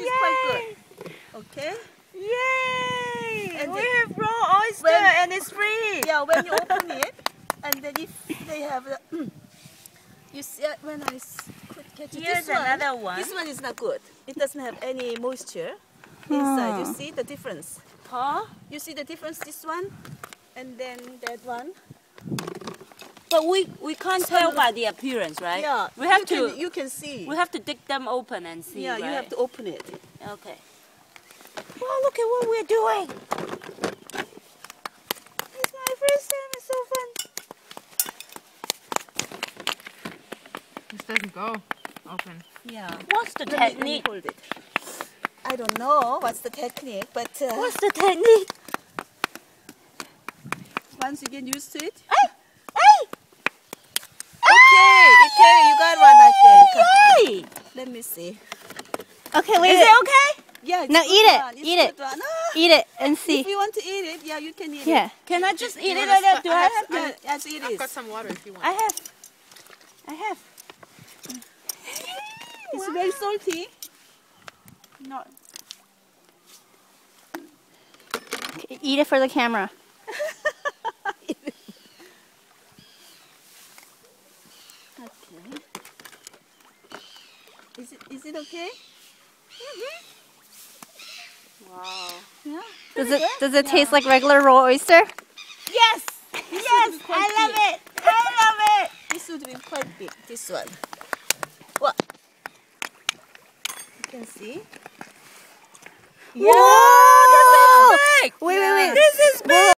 is quite good. Okay. Yay! And We have raw oyster and it's free. Yeah, when you open it, and then if they have the, you see when I catch it, Here's another one. This one is not good. It doesn't have any moisture inside. You see the difference? Huh? You see the difference? This one, and then that one. But we can't tell by the appearance, right? Yeah, We have to. You can see. We have to dig them open and see. Yeah, right? you have to open it. Okay. Well, look at what we're doing. It's my first time. It's so fun. This doesn't go open. Yeah. What's the Let me technique? hold it. I don't know what's the technique, but What's the technique? once you get used to it. Hey! Hey! Okay, you got one, I think. Yay! Let me see. Okay, wait. Is it okay? Yeah, it's No, good eat it. one. It's Eat it. good one. Ah, Eat it and see. if you want to eat it, yeah, you can eat Yeah. it. Can I just eat it wanna like that? start- Do I have to? Yeah, as it I've is. got some water if you want. I have. It's very salty. No. Eat it for the camera. Okay. Is it okay? Wow. Yeah. Does it taste like regular raw oyster? Yes! Yes! quite I love big. it! I love it! This would be quite big. This one. What? You can see. Whoa! This is big! Wait, wait, wait. This is big!